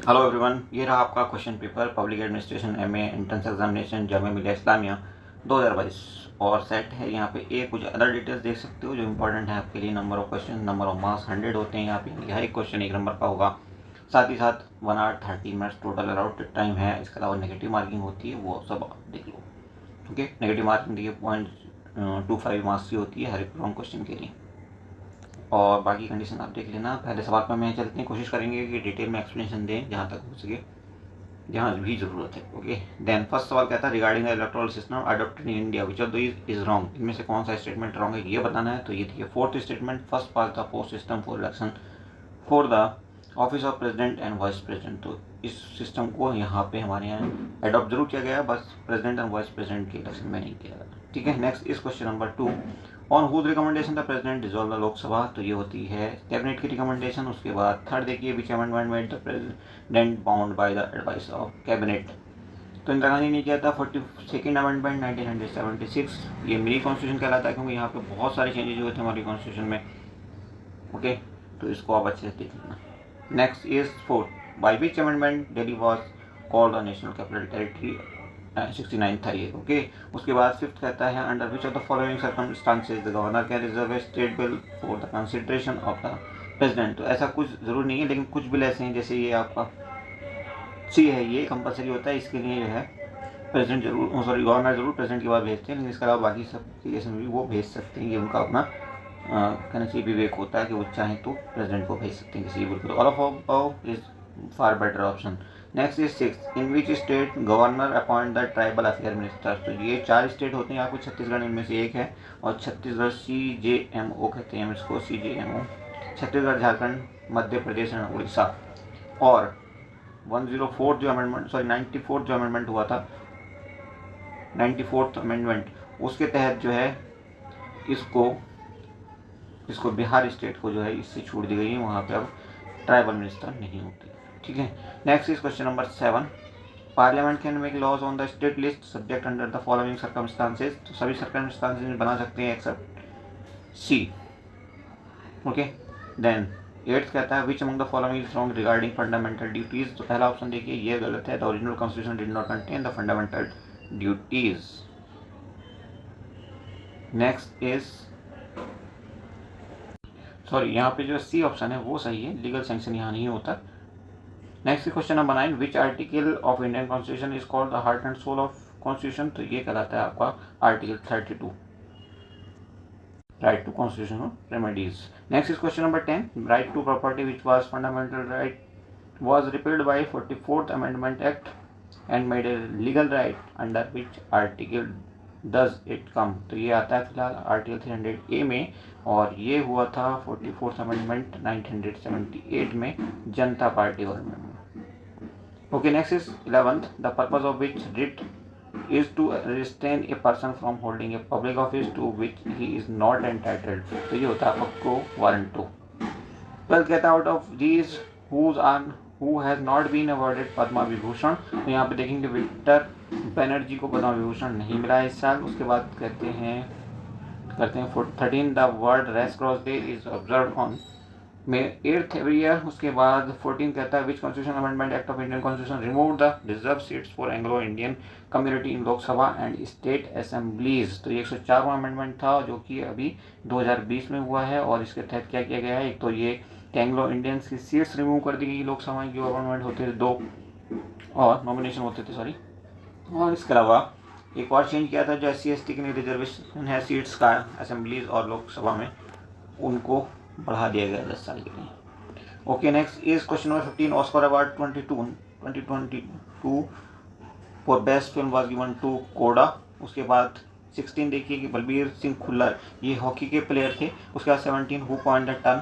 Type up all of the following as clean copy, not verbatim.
Hello everyone, ये रहा आपका question paper public administration MA entrance examination Jamia Millia Islamia 2022 और सेट है। यहाँ पे एक कुछ अदर डिटेल्स देख सकते हो जो इंपॉर्टेंट है आपके लिए। Number of question, number of marks 100 होते हैं यहाँ पे। हर एक क्वेश्चन 1 नंबर का होगा। साथ ही साथ 1 hour 30 minutes total allowed time है। इसके अलावा नेगेटिव मार्किंग होती है, वो सब आप देख लो। ओके, नेगेटिव मार्किंग देखिए 0.25 मार्क्स की होती है हर एक रॉन्ग क्वेश्चन के लिए। और बाकी कंडीशन आप देख लेना। पहले सवाल पर मैं चलते हैं, कोशिश करेंगे कि डिटेल में एक्सप्लेनेशन दें जहाँ तक हो सके, जहाँ भी ज़रूरत है। ओके, देन फर्स्ट सवाल कहता है regarding the electoral system adopted in India which of these is wrong. इनमें से कौन सा स्टेटमेंट रॉन्ग है ये बताना है। तो ये देखिए fourth statement, first pass the post system for election for the office of president and vice president. तो इस सिस्टम को यहाँ पे हमारे यहाँ अडॉप्ट जरूर किया गया, बस प्रेसिडेंट एंड वाइस प्रेसिडेंट के इलेक्शन में नहीं किया गया। ठीक है, next is question number 2, on whose recommendation the president dissolve the Lok Sabha. तो ये होती है कैबिनेट की रिकमेंडेशन। उसके बाद थर्ड देखिए, विच amendment made the president bound by the advice of cabinet. तो इंदिरा गांधी ने किया था 42nd अमेंडमेंट 1976। ये मिनी कॉन्स्टिट्यूशन कहलाता है क्योंकि यहाँ पे बहुत सारे चेंजेस हुए थे हमारी कॉन्स्टिट्यूशन में। ओके, तो इसको आप अच्छे से देख लेना। Next is fourth, by which amendment Delhi was called the national capital territory 69 था ये। ओके, उसके बाद फिफ्थ कहता है under which of the following circumstances the governor can reserve A state bill for the consideration of the president. तो ऐसा कुछ ज़रूर नहीं है, लेकिन कुछ बिल ऐसे हैं, जैसे ये आपका सी है, ये कंपलसरी होता है। इसके लिए जो है प्रेसिडेंट जरूर, सॉरी गवर्नर जरूर प्रेसिडेंट के बाद भेजते हैं, लेकिन इसके अलावा बाकी सब केस में भी वो भेज सकते हैं। ये उनका अपना कहना चाहिए विवेक होता है कि वो चाहें तो प्रेसिडेंट को भेज सकते हैं किसी बिल को। All of is far better option. Next is six, in which state governor appoint the tribal affair minister. तो ये 4 स्टेट होते हैं, आपको छत्तीसगढ़ इनमें से एक है। और छत्तीसगढ़ CJMO कहते हैं इसको, CJMO, छत्तीसगढ़, झारखंड, मध्य प्रदेश एंड उड़ीसा। और 104 जो अमेंडमेंट, सॉरी 94 जो अमेंडमेंट हुआ था, 94th अमेंडमेंट, उसके तहत जो है इसको बिहार स्टेट को जो है इससे छूट दी गई है। वहाँ पे अब ट्राइबल मिनिस्टर नहीं होती। ठीक है, next is question number 7, parliament can make laws on the state list subject under the following circumstances. तो सभी सर्कमस्टांसेस में बना सकते हैं except C. Okay, then eighth कहता है which among the following is wrong regarding fundamental duties. तो पहला ऑप्शन देखिए, ये गलत है। The original constitution did not contain the fundamental duties. Next is, sorry यहाँ पे जो सी ऑप्शन है वो सही है, लीगल सैंक्शन यहाँ नहीं होता। Next question number 9, which article of Indian constitution is called the heart and soul of constitution. तो ये कहलाता है आपका article 32, right to constitutional remedies. Next is question number 10, right to property which was fundamental right was repealed by 44th amendment act and made a legal right under which article does it come। तो ये आता है फिलहाल article 300A में, और ये हुआ था 44th अमेंडमेंट 1978 में जनता पार्टी गवर्नमेंट में। Okay, next is 11th, the purpose of which writ is to restrain a person from holding a public office to which he is not entitled। तो ये होता है आपको वारंट टू। 12th कहता है out of these who has not been awarded Padma Vibhushan. तो यहाँ पे देखेंगे विक्टर बनर्जी को पद्मा विभूषण नहीं मिला है इस साल। उसके बाद करते हैं 13, the world red cross day is observe on May 8th every year। उसके बाद 14 कहता है which constitution amendment act of Indian constitution remove the reserve seats for Anglo Indian community in Lok Sabha and state assemblies. तो ये 104वां amendment था जो कि अभी 2020 में हुआ है। और इसके तहत क्या किया गया है, एक तो ये एंग्लो इंडियंस की सीट्स रिमूव कर दी गई लोकसभा की, अमेंडमेंट होते थे 2 और नॉमिनेशन होते थे, सॉरी। और इसके अलावा एक और चेंज किया था, जो SC/ST के लिए रिजर्वेशन है सीट्स का असेंबलीज और लोकसभा में, उनको बढ़ा दिया गया 10 साल के लिए। Okay, next is question number 15, Oscar award 2022 for best film was given to CODA. उसके बाद 16 देखिए कि बलबीर सिंह खुल्लर, ये हॉकी के प्लेयर थे। उसके बाद 17, हु कॉइन्ड द टर्म,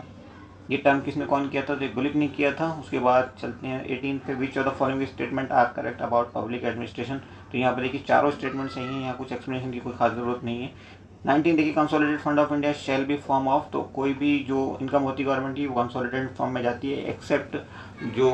ये टर्म किसने कॉइन किया था, तो गुलिक ने किया था। उसके बाद चलते हैं 18 पे, which of the following statement are correct about public administration. तो यहाँ पे देखिए चारों स्टेटमेंट सही हैं, यहाँ कुछ एक्सप्लेनेशन की कोई खास जरूरत नहीं है। 19 देखिए, consolidated fund of India shall be form of, तो कोई भी जो इनकम होती है गवर्नमेंट की वो कंसोलिडेटेड फॉर्म में जाती है, एक्सेप्ट जो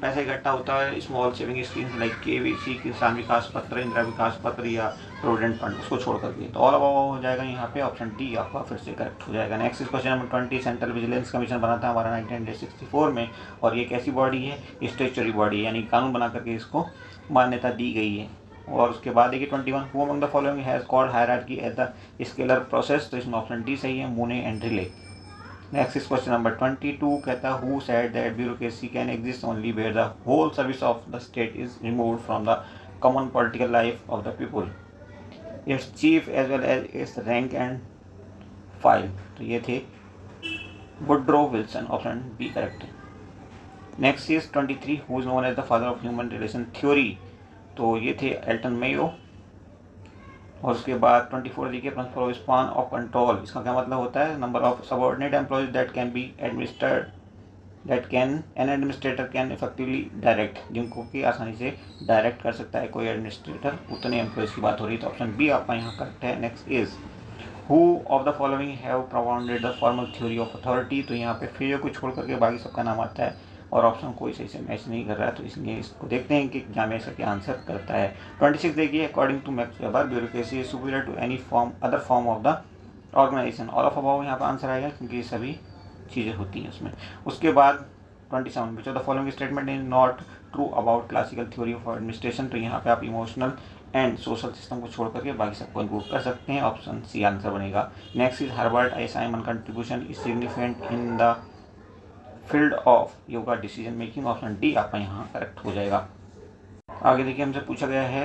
पैसा इकट्ठा होता है small saving schemes like KVC, किसान विकास पत्र, इंदिरा विकास पत्र या प्रोविडेंट फंड, उसको छोड़ करके। तो ऑल अबाव हो जाएगा यहाँ पे ऑप्शन डी आपका फिर से करेक्ट हो जाएगा। Next is question number 20। Central vigilance commission बना था हमारा 1964 में, और ये कैसी बॉडी है, स्टेचुरी बॉडी है, यानी कानून बना करके इसको मान्यता दी गई है। और उसके बाद देखिए 21, who among the following has called hierarchy as the scalar process, तो इसमें ऑप्शन डी सही है, Mooney and Reiley. Next is question number 22, कहता है who said that bureaucracy can exist only where the whole service of the state is removed from the common political life of the people, its chief as well as its rank and file. तो ये थे Woodrow Wilson, option B correct है। Next is 23, who is known as the father of human relation theory, तो ये थे Elton Mayo. और उसके बाद 24 देखिए, principle of span of control, इसका क्या मतलब होता है, number of subordinate employees that can be administered, that can an administrator can effectively direct, जिनको कि आसानी से डायरेक्ट कर सकता है कोई एडमिनिस्ट्रेटर, उतने एम्प्लॉयज की बात हो रही है, तो ऑप्शन बी आपका यहाँ करेक्ट है। Next is who of the following have propounded the formal theory of authority, तो यहाँ पे फेयो को छोड़ करके बाकी सबका नाम आता है, और ऑप्शन कोई सही से मैच नहीं कर रहा है, तो इसलिए इसको देखते हैं कि एग्जाम में क्या आंसर करता है। 26 देखिए, according to Max Weber bureaucracy is superior to any form other form of the organisation, all of above यहाँ पर आंसर आएगा क्योंकि ये सभी चीज़ें होती हैं उसमें। उसके बाद 27, विच of the following statement is not true about classical theory of administration, तो यहाँ पे आप इमोशनल एंड सोशल सिस्टम को छोड़ करके बाकी सबको इंक्लूड कर सकते हैं, ऑप्शन सी आंसर बनेगा। Next is Herbert I Simon contribution is significant in the field of yoga decision making, option D आपका यहाँ करेक्ट हो जाएगा। आगे देखिए, हमसे पूछा गया है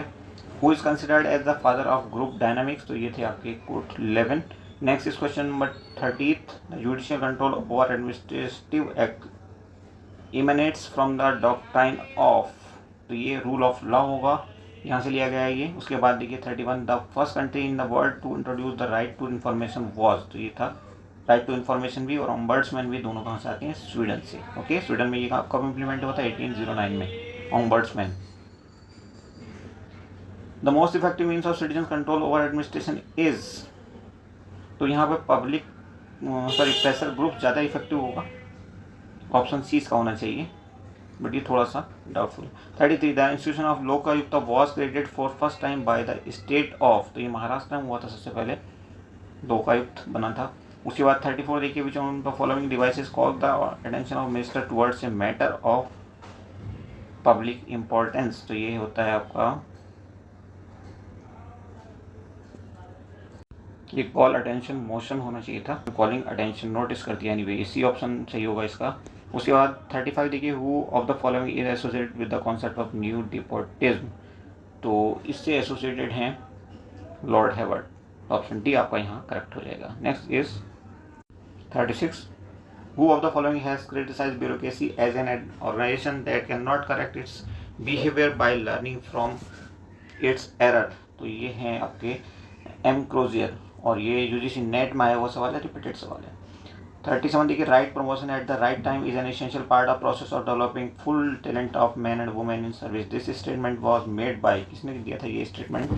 who is considered as the father of group dynamics, तो ये थे आपके Kurt 11। Next is question number 30, the judicial control over administrative act emanates from the doctrine of, तो ये रूल ऑफ लॉ होगा, यहाँ से लिया गया है ये। उसके बाद देखिए 31, the first country in the world to introduce the right to information was, तो ये था राइट टू इन्फॉर्मेशन भी और ऑम्बर्ड्समैन भी, दोनों कहाँ से आते हैं, स्वीडन से। ओके, स्वीडन में ये कब इम्प्लीमेंट हुआ था, 1809 में, ombudsman. The most effective means of citizen control over administration is, तो यहाँ पे पब्लिक प्रेशर ग्रुप ज़्यादा इफेक्टिव होगा, ऑप्शन सी इसका होना चाहिए, बट ये थोड़ा सा doubtful. 33, the institution of Lokayukta was created for first time by the state of, तो ये महाराष्ट्र में हुआ था सबसे पहले, लोकायुक्त बना था। उसके बाद 34 देखिए, which on the following devices call the attention of minister towards a matter of public importance, तो ये होता है आपका ये कॉल अटेंशन मोशन होना चाहिए था, कॉलिंग अटेंशन नोटिस कर दिया, एनीवे इसी ऑप्शन सही होगा इसका। उसके बाद 35 देखिए, who of the following is associated with the concept of new despotism, तो इससे एसोसिएटेड हैं लॉर्ड हेवर्ड, ऑप्शन डी आपका यहाँ करेक्ट हो जाएगा। Next is 36, who of the following has criticised bureaucracy as an organisation that can not correct its behaviour by learning from its error, तो ये हैं आपके एम क्रोजियर, और ये यूजीसी नेट में आया हुआ सवाल है, रिपीटेड सवाल है। 37 देखिए, right promotion at the right time is an essential part of process of developing full talent of man and women in service, this statement was made by, किसने दिया था ये स्टेटमेंट,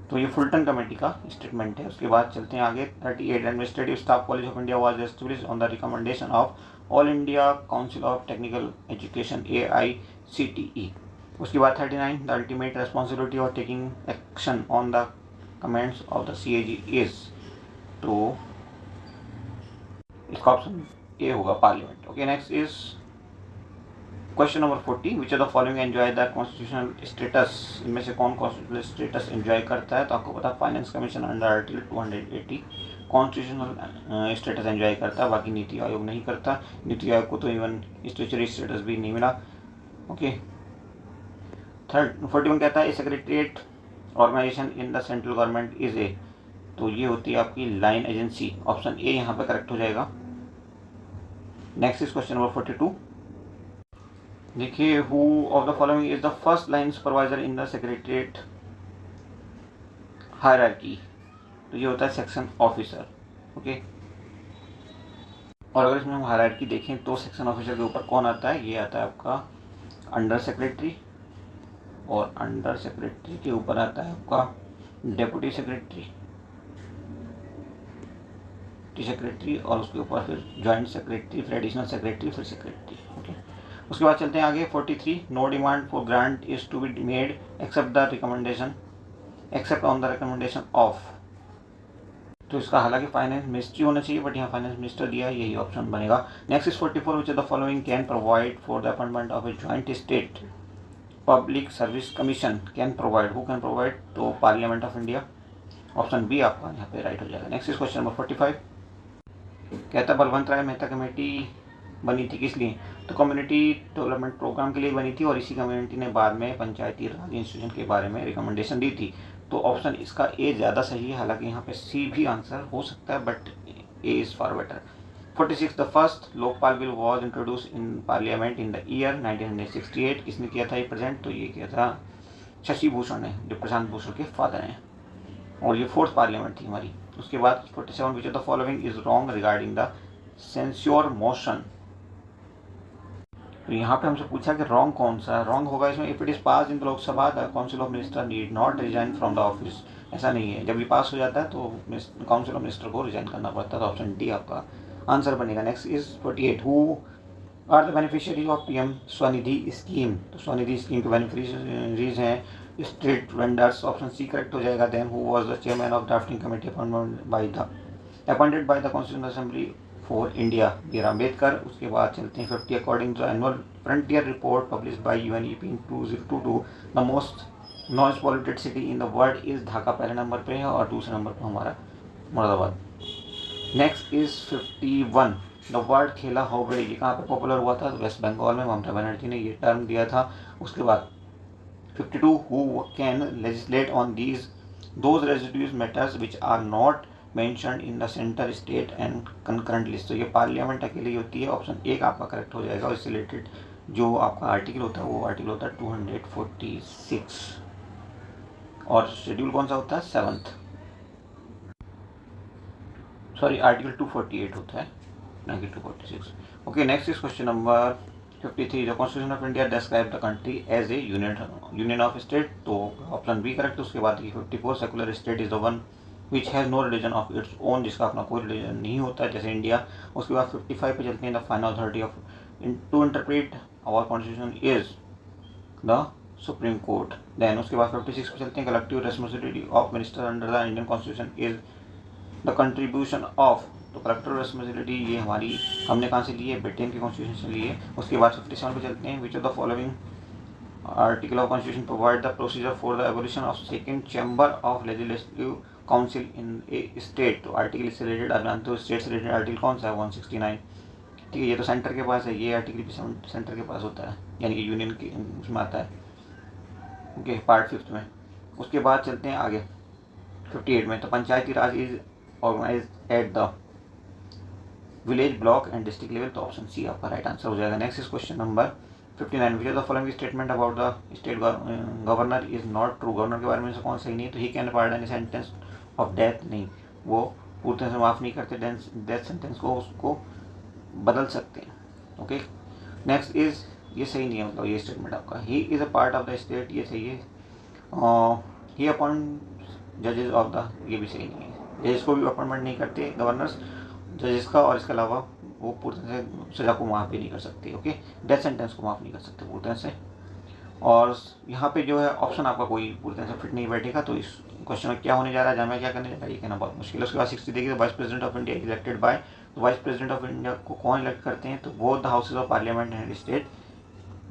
तो ये फुलटन कमेटी का स्टेटमेंट है। उसके बाद चलते हैं आगे 38, administrative staff college of India was established on the recommendation of all India council of technical education AICTE। उसके बाद 39, the ultimate responsibility of taking action on the comments of the CAG is, तो इसका option A होगा, parliament. Okay, next is question number 40, which of the following enjoy the constitutional status, इनमें से कौन constitutional status enjoy करता है, तो आपको पता है finance commission under article 280 constitutional status enjoy करता है, बाकी नीति आयोग नहीं करता, नीति आयोग को तो इवन स्टेचुरी स्टेटस भी नहीं मिला। ओके, 41 कहता है secretariat organisation in the central government is a, तो ये होती है आपकी लाइन एजेंसी, ऑप्शन ए यहाँ पे करेक्ट हो जाएगा। नेक्स्ट इज क्वेश्चन नंबर 42, देखिए, who of the following is the first line supervisor in the secretariat hierarchy, तो ये होता है सेक्शन ऑफिसर। ओके, और अगर इसमें हम हायरार्की देखें तो सेक्शन ऑफिसर के ऊपर कौन आता है, ये आता है आपका अंडर सेक्रेटरी, और अंडर सेक्रेटरी के ऊपर आता है आपका डेप्यूटी सेक्रेटरी, डिप्टी सेक्रेटरी और उसके ऊपर फिर जॉइंट सेक्रेटरी, फिर एडिशनल सेक्रेटरी, फिर सेक्रेटरी। ओके, उसके बाद चलते हैं आगे 43, no demand for grant is to be made except the recommendation except on the recommendation of. तो इसका हालांकि फाइनेंस मिनिस्ट्री होना चाहिए, बट यहाँ फाइनेंस मिनिस्टर दिया, यही ऑप्शन बनेगा। Next is 44, which of the following can provide for the appointment of a joint state public service commission, can provide, who can provide, तो parliament of India. Option B आपका यहाँ पे right हो जाएगा। Next is question number 45, कहता बलवंत राय Mehta committee बनी थी किस लिए, तो कम्युनिटी डेवलपमेंट प्रोग्राम के लिए बनी थी, और इसी कम्युनिटी ने बाद में पंचायती राज इंस्टीट्यूशन के बारे में रिकमेंडेशन दी थी। तो ऑप्शन इसका ए ज़्यादा सही है, हालांकि यहाँ पे सी भी आंसर हो सकता है, but A is for better. 46, the first Lokpal bill was introduce in parliament in the year 1968, किसने किया था ये प्रेजेंट, तो ये किया था शशि भूषण ने, जो प्रशांत भूषण के फादर हैं, और ये फोर्थ पार्लियामेंट थी हमारी। उसके बाद 47, विच of the following is wrong regarding the censure motion, तो यहाँ पे हमसे पूछा कि रॉन्ग कौन सा रॉन्ग होगा इसमें। If it is pass in the Lok Sabha the council of minister need not resign from the office, ऐसा नहीं है, जब ये पास हो जाता है तो काउंसिल ऑफ मिनिस्टर को रिजाइन करना पड़ता है, तो ऑप्शन डी आपका आंसर बनेगा। Next is 48, who are the beneficiary of PM Svanidhi scheme, तो स्वनिधि स्कीम के बेनिफिशरीज हैं street vendors, option C correct हो जाएगा। Then who was the chairman of drafting committee appointed by the constitutional assembly for India, B R Ambedkar. उसके बाद चलते हैं 50, according to annual frontier report publish by UNEP in 2022 the most noise polluted city in the world is Dhaka पहले number पे है, और दूसरे number पे हमारा Moradabad. Next is 51, the word खेला हो गए, ये कहाँ पे पॉपुलर हुआ था, तो वेस्ट बंगाल में ममता बनर्जी ने ये टर्म दिया था। उसके बाद 52, who can legislate on these those residues matters which are not mentioned in the centre state and concurrent list, तो ये पार्लियामेंट अकेले होती है, ऑप्शन एक आपका करेक्ट हो जाएगा। इससे रिलेटेड जो आपका आर्टिकल होता है वो आर्टिकल होता है 246, और शेड्यूल कौन सा होता है, 7th, सॉरी आर्टिकल 248 होता है, ना कि 246। Okay, next is question number 53, the constitution of India describe the country as a union of state, तो ऑप्शन बी करेक्ट। उसके बाद 54, secular state is the one which has no religion of its own, जिसका अपना कोई religion नहीं होता है, जैसे इंडिया। उसके बाद 55 पे चलते हैं, the final authority of to interpret our constitution is the supreme court. Then उसके बाद 56 पे चलते हैं, collective responsibility of minister under the Indian constitution is the contribution of, तो कलेक्टिव रेस्पॉन्सिबिलिटी ये हमारी हमने कहाँ से ली है, ब्रिटेन के कॉन्स्टिट्यूशन से ली है। उसके बाद 57 पे चलते हैं, विच of the following article of constitution provide the procedure for the evolution of second chamber of legislative council in A state, तो आर्टिकल इससे रिलेटेड आप जानते हो, स्टेट से रिलेटेड आर्टिकल कौन सा है, 169, ठीक है, ये तो सेंटर के पास है, ये आर्टिकल भी सेंटर के पास होता है, यानी कि यूनियन के उसमें आता है, ओके, पार्ट 5 में। उसके बाद चलते हैं आगे 58 में, तो Panchayati Raj is organize at the village, block and district level, तो ऑप्शन सी आपका राइट आंसर हो जाएगा। Next is question number 59, which of the following statement about the state governor is not true, governor के बारे में से कौन सही नहीं है, तो he can pardon a sentence of death, नहीं, वो पूरी तरह से माफ़ नहीं करते, डेथ सेंटेंस को उसको बदल सकते हैं। ओके, नेक्स्ट इज, ये सही नहीं है, मतलब ये स्टेटमेंट आपका, he is a part of the state, ये सही है। ही अपॉइंट जजेस ऑफ द, ये भी सही नहीं है, जजेस को भी अपॉइंटमेंट नहीं करते गवर्नर्स जजेस का, और इसके अलावा वो पूरी तरह से सज़ा को माफ़ भी नहीं कर सकते। ओके, डेथ सेंटेंस को माफ़ नहीं कर सकते पूरी तरह से। और यहाँ पे जो है ऑप्शन आपका कोई पूरी तरह से फिट नहीं बैठेगा, तो इस क्वेश्चन में क्या होने जा रहा है, जामे क्या करने जा रहा है, ये कहना बहुत मुश्किल है। उसके बाद 60 देखिए, vice president of India elected by, तो वाइस प्रेसिडेंट ऑफ इंडिया को कौन इलेक्ट करते हैं, तो both the houses of parliament and state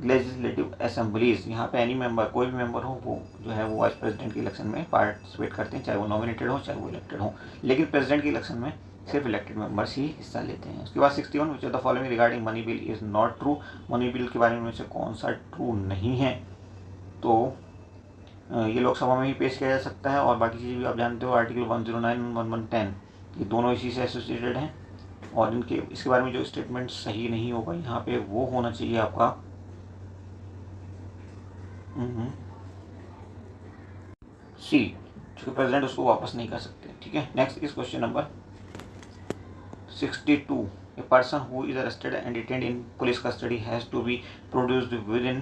legislative assemblies, यहाँ पे एनी मेंबर, कोई भी मेंबर हो, वो जो है वो वाइस प्रेसिडेंट के इलेक्शन में पार्टिसिपेट करते हैं, चाहे वो नॉमिनेटेड हो चाहे वो इलेक्टेड हो, लेकिन प्रेसिडेंट के इलेक्शन में सिर्फ इलेक्टेड मेंबर्स ही हिस्सा लेते हैं। उसके बाद 61, विच of the following regarding money bill is not true, money bill के बारे में से कौन सा ट्रू नहीं है, तो ये लोकसभा में ही पेश किया जा सकता है, और बाकी चीज़ें भी आप जानते हो, आर्टिकल 109 1110 ये दोनों इसी से एसोसिएटेड हैं, और इनके इसके बारे में जो स्टेटमेंट सही नहीं होगा यहाँ पे वो होना चाहिए आपका सी, क्योंकि प्रेसिडेंट उसको वापस नहीं कर सकते। ठीक है, next is question number 62, a person who is arrested and detained in police custody has to be produced within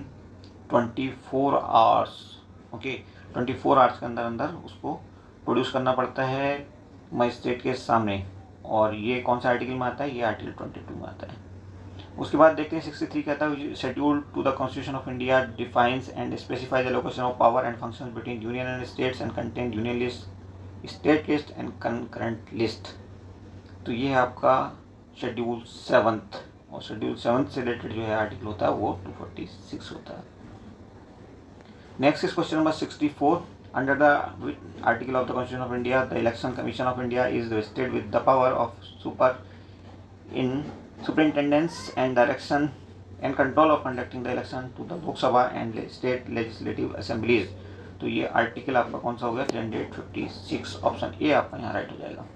24 hours. Okay, 24 hours के अंदर अंदर उसको प्रोड्यूस करना पड़ता है मजिस्ट्रेट के सामने, और ये कौन सा आर्टिकल में आता है, ये आर्टिकल 22 में आता है। उसके बाद देखते हैं 63 कहता है schedule to the constitution of India defines and specifies the location of power and functions between union and states and contain union list, state list and concurrent list. तो ये है आपका शेड्यूल 7th, और शेड्यूल 7th से related जो है article होता है वो 246 होता है। Next is question number 64। Under the article of the constitution of India the election commission of India is wasted with the power of superintendence and direction and control of conducting the election to the Lok Sabha and state legislative assemblies। तो ये article आपका कौन सा हो गया, 356, option A आपका यहाँ right हो जाएगा।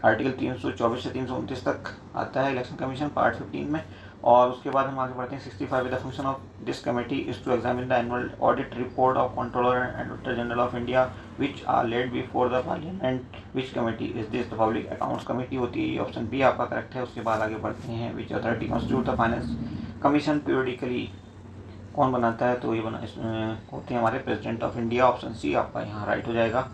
आर्टिकल 324 से 329 तक आता है इलेक्शन कमीशन पार्ट 15 में। और उसके बाद हम आगे बढ़ते हैं 65। The function of this committee is to examine the annual audit report of controller and auditor general of India which are laid before the parliament. Which committee is this, the public accounts committee होती है, ये option B आपका correct है। उसके बाद आगे बढ़ते हैं which authority constitute the finance commission periodically, कौन बनाता है, तो ये इसमें होते हैं हमारे president of India, option C आपका यहाँ राइट हो जाएगा।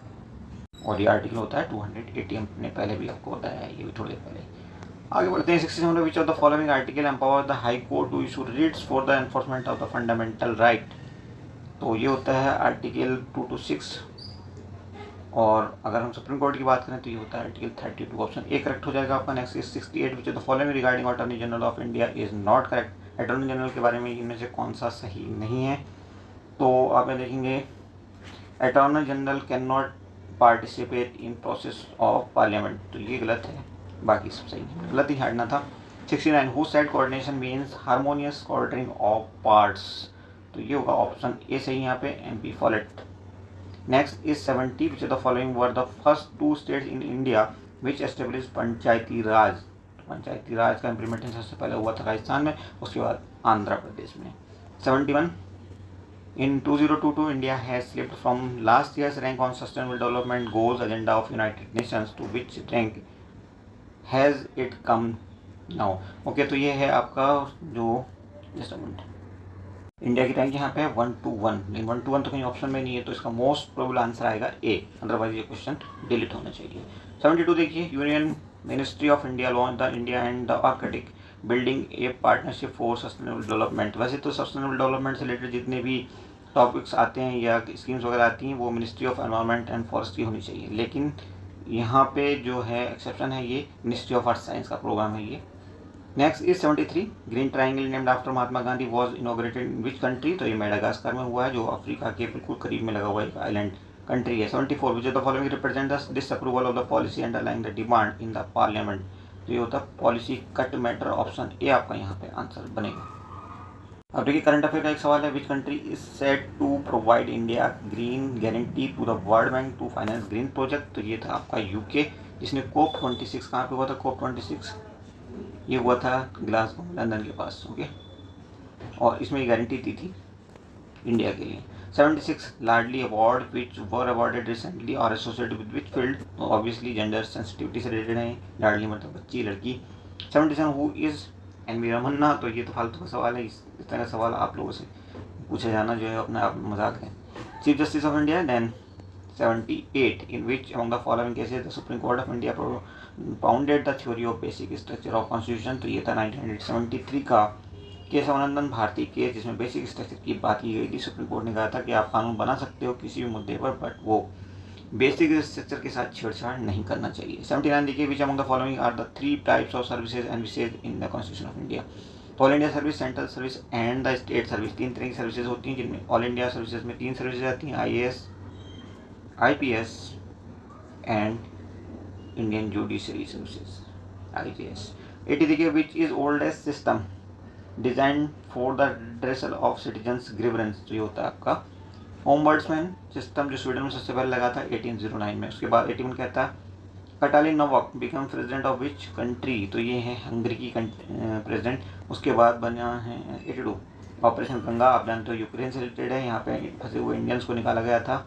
और ये आर्टिकल होता है 280, हमने पहले भी आपको बताया है, ये भी थोड़ी पहले। आगे बढ़ते हैं 67। Which of the following article empower the high court to issue writs for the enforcement of the fundamental right. तो ये होता है आर्टिकल 226। और अगर हम सुप्रीम कोर्ट की बात करें तो ये होता है आर्टिकल 32, ऑप्शन ए करेक्ट हो जाएगा आपका। Next is 68। Which of the following regarding attorney general of India is not correct. Attorney general के बारे में इनमें से कौन सा सही नहीं है, तो आप देखेंगे attorney general can not participate in process of parliament, तो ये गलत है, बाकी सब सही है, गलत ही हटना था। 69। Who said coordination means harmonious coordinating of parts, तो ये होगा ऑप्शन ए सही यहाँ पे, MP Follett. Next is 70। Which of the following were the first 2 states in India which establish Panchayati Raj. Panchayati Raj का इम्प्लीमेंटेशन सबसे पहले हुआ था राजस्थान में, उसके बाद आंध्र प्रदेश में। 71। In 2022, India has slipped from last year's rank on Sustainable Development Goals agenda of United Nations to which rank has it come now? Okay, तो ये है आपका जो जस्ट मिनट, इंडिया की रैंक यहाँ पे है 121, लेकिन 121 तो कहीं ऑप्शन में नहीं है, तो इसका मोस्ट प्रोबेबल आंसर आएगा ए, अदरवाइज ये क्वेश्चन डिलीट होना चाहिए। 72 देखिए, union ministry of India launch the India and the Arctic building A partnership for sustainable development. वैसे तो सस्टेनेबल डेवलपमेंट से रिलेटेड जितने भी टॉपिक्स आते हैं या स्कीम्स वगैरह आती हैं वो ministry of environment and forestry होनी चाहिए, लेकिन यहाँ पे जो है एक्सेप्शन है ये मिनिस्ट्री ऑफ अर्थ साइंस का प्रोग्राम है ये। Next is 73। Green triangle named after Mahatma Gandhi was inaugurated in which country, तो ये मेडागास्कर में हुआ है, जो अफ्रीका के बिल्कुल करीब में लगा हुआ एक आइलैंड कंट्री है। 74। विच of the following represent the disapproval of the policy underlying the demand in the parliament, तो ये होता है policy cut matter, option A आपका यहाँ पे आंसर बनेगा। अब देखिए करंट अफेयर का एक सवाल है, which country is set to provide India green guarantee to the World Bank to finance green project, तो ये था आपका यूके, जिसने COP26 कहाँ पे हुआ था, COP26 ये हुआ था ग्लासगो लंदन के पास, ओके, और इसमें ये गारंटी दी थी इंडिया के लिए। 76। Ladli award which were awarded recently और एसोसिएटेड विद विच फील्ड, तो ऑब्वियसली जेंडर सेंसिटिविटी से रिलेटेड है, लाडली मतलब बच्ची लड़की। 77। हु इज एनवी रमन्ना, तो ये तो फालतू का सवाल है, इस तरह का सवाल आप लोगों से पूछा जाना जो है अपने आप में मजाक है। Chief justice of India. Then 78। In which among the following cases the supreme court of India pounded the theory of basic structure of constitution, तो ये था 1973 का केशवानंदन भारती केस, जिसमें बेसिक स्ट्रक्चर की बात की गई थी। सुप्रीम कोर्ट ने कहा था कि आप कानून बना सकते हो किसी भी मुद्दे पर, बट वो बेसिक स्ट्रक्चर के साथ छेड़छाड़ नहीं करना चाहिए। 79 देखिए, which among the following are the 3 types of services envisages in the constitution of India. All India service, central service and the state service, 3 तरह की सर्विसेज होती हैं, जिनमें ऑल इंडिया सर्विसेज में 3 सर्विसेज आती हैं, IAS, IPS and Indian judiciary services, IJS। 80 देखिए, which is oldest system design for the redressal of citizens grievance, तो ये होता है आपका ओम्बड्समैन सिस्टम, जो स्वीडन में सबसे पहले लगा था 1809 में। उसके बाद 81 कहता है Katalin Novak become president of which country, तो ये है हंगरी की प्रेसिडेंट। उसके बाद बना है 82 ऑपरेशन गंगा, आप जानते हो यूक्रेन से रिलेटेड है, यहाँ पे फंसे हुए इंडियंस को निकाला गया था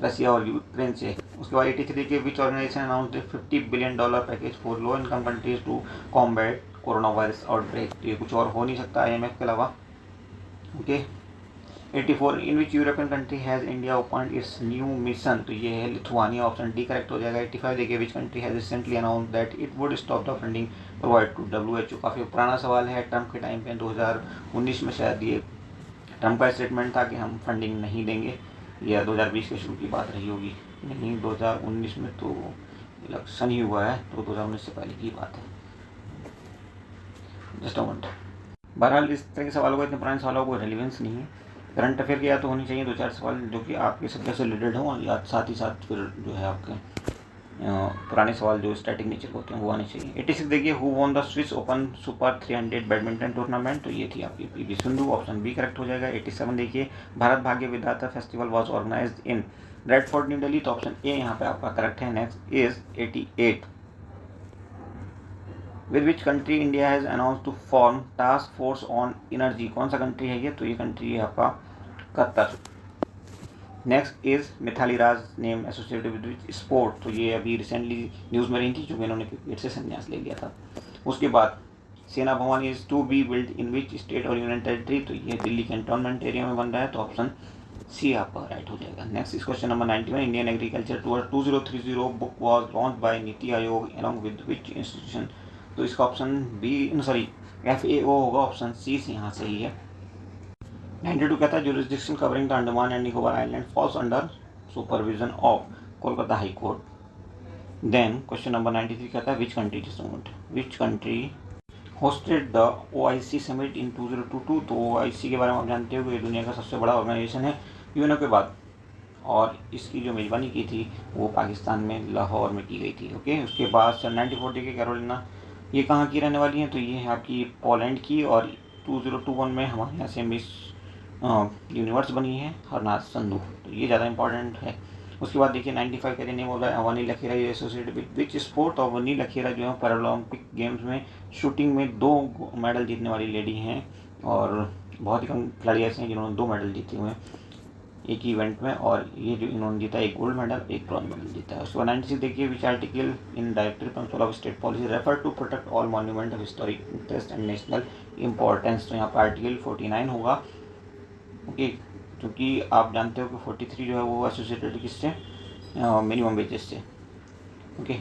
रसिया और यूक्रेन से। उसके बाद 83 के which organization announce $50 billion package for low income countries to combat corona virus outbreak, तो ये कुछ और हो नहीं सकता IMF के अलावा, okay. 84 in which European country has India open it's new mission, तो ये है लिथुआनिया, ऑप्शन डी करेक्ट हो जाएगा। 85 देखिए which country has recently announce that it would stop the funding provide to WHO, काफ़ी पुराना सवाल है, ट्रम्प के टाइम पे 2019 में शायद ये ट्रम्प का स्टेटमेंट था कि हम फंडिंग नहीं देंगे, या 2020 के शुरू की बात रही होगी, नहीं 2019 में तो इलेक्शन ही हुआ है, तो 2019 से पहले की बात है। Just a minute. बहरहाल इस तरह के सवालों को, इतने पुराने सवालों को रेलिवेंस नहीं है। करंट अफेयर के या तो होनी चाहिए 2-4 सवाल जो कि आपके सब्जेक्ट से रिलेटेड हों, या साथ ही साथ फिर जो है आपके पुराने सवाल जो स्टैटिक नेचर होते हैं वो आने चाहिए। 86 देखिए who won the swiss open super 300 badminton tournament, तो ये थी आपकी PV Sindhu, option B correct हो जाएगा। 87 देखिए Bharat Bhagya Vidhata festival was organized in Red Fort New Delhi, तो ऑप्शन ए यहाँ पे आपका करेक्ट है। Next is 88 with which country India has announce to form task force on energy, कौन सा कंट्री है ये, तो ये कंट्री है आपका Qatar. Next is Mithali Raj name associated with which sport, तो ये अभी रिसेंटली न्यूज़ में रही थी क्योंकि इन्होंने क्रिकेट से संन्यास ले लिया था। उसके बाद Sena Bhavan is to be build in which state और यूनियन टेरिटरी, तो ये दिल्ली कैंटोनमेंट एरिया में बन रहा है, तो ऑप्शन सी आपका राइट हो जाएगा। Next is question number 91 Indian agriculture tour 2030 book was launch by NITI Aayog along with which institution, तो इसका ऑप्शन बी सॉरी FAO होगा, ऑप्शन सी से यहाँ सही है। 92 कहता है jurisdiction covering the Andaman and Nicobar island falls under supervision of Kolkata high court. Then question number 93 कहता है which country hosted the OIC summit in 2022, तो OIC के बारे में आप जानते हो कि ये दुनिया का सबसे बड़ा ऑर्गेनाइजेशन है यूएनओ के बाद, और इसकी जो मेज़बानी की थी वो पाकिस्तान में लाहौर में की गई थी। ओके, उसके बाद 94 के कैरोलिना, ये कहाँ की रहने वाली हैं, तो ये है आपकी पोलैंड की, और 2021 में हमारे यहाँ से मिस यूनिवर्स बनी है हरनाथ संधू, तो ये ज़्यादा इंपॉर्टेंट है। उसके बाद देखिए 95 कहते name of the Avani Lekhara associated with which sport, और अवनी लखेरा जो है पैरालंपिक गेम्स में शूटिंग में 2 मेडल जीतने वाली लेडी हैं, और बहुत ही कम खिलाड़ी ऐसे हैं जिन्होंने 2 मेडल जीते हुए हैं एक ही इवेंट में, और ये जो इन्होंने जीता एक गोल्ड मेडल एक ब्रॉन्ज मेडल जीता है। उसके बाद 96 देखिए which article in directory principle of state policy refer to protect all monument of historic interest and national importance, तो यहाँ पर आर्टिकल 49 होगा। ओके, क्योंकि आप जानते हो कि 43 जो है वो एसोसिएटेड किससे, मिनिमम वेजेस से। ओके,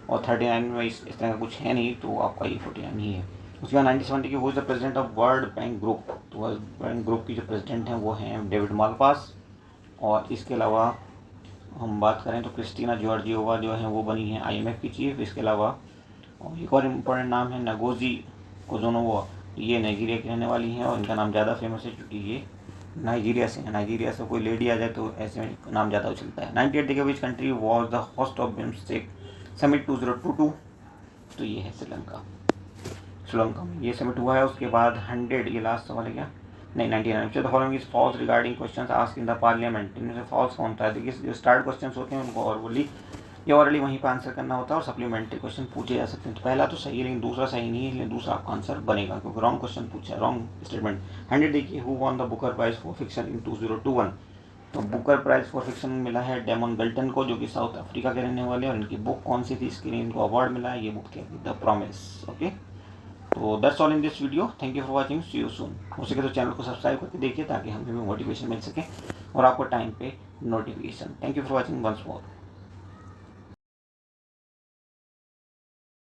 और 39 में इस तरह का कुछ है नहीं, तो आपका ये 49 ही है। उसके बाद 97 देखिए who is the president of world bank group, तो वर्ल्ड बैंक ग्रुप की जो प्रेसिडेंट हैं वो हैं डेविड मालपास, और इसके अलावा हम बात करें तो क्रिस्टीना जॉर्जियोवा जो है वो बनी है IMF की चीफ। इसके अलावा और एक और इम्पोर्टेंट नाम है नगोजी कोजोनोवा, ये नाइजीरिया की रहने वाली हैं, और इनका नाम ज़्यादा फेमस है क्योंकि ये नाइजीरिया से है। नाइजीरिया से कोई लेडी आ जाए तो ऐसे में नाम ज़्यादा उछलता है। 98 देखिए which country was the host of BIMSTEC summit 2022, तो ये है श्रीलंका में ये समिट हुआ है। उसके बाद 100 ये लास्ट सवाल है क्या, नहीं 99 the following is false regarding questions asked in the parliament, इनमें से फॉल्स कौन था। देखिए जो स्टार्ट क्वेश्चंस होते हैं उनको ऑलरेडी वहीं पर आंसर करना होता है, और सप्लीमेंट्री क्वेश्चन पूछे जा सकते हैं। तो पहला तो सही है लेकिन दूसरा सही नहीं है, लेकिन दूसरा आपका आंसर बनेगा क्योंकि रॉन्ग क्वेश्चन पूछा है, रॉन्ग स्टेटमेंट। 100 देखिए who won the Booker prize for fiction in 2021, तो बुकर प्राइज फॉर फिक्शन मिला है डेमन गल्टन को जो कि साउथ अफ्रीका के रहने वाले हैं, और इनकी बुक कौन सी थी इसके लिए इनको अवार्ड मिला है, ये बुक थी द प्रॉमिस। ओके, तो that's all in this video, thank you for watching, see you soon. हो सके तो चैनल को सब्सक्राइब करके देखिए ताकि हमें भी मोटिवेशन मिल सके और आपको टाइम पे notification. Thank you for watching once more.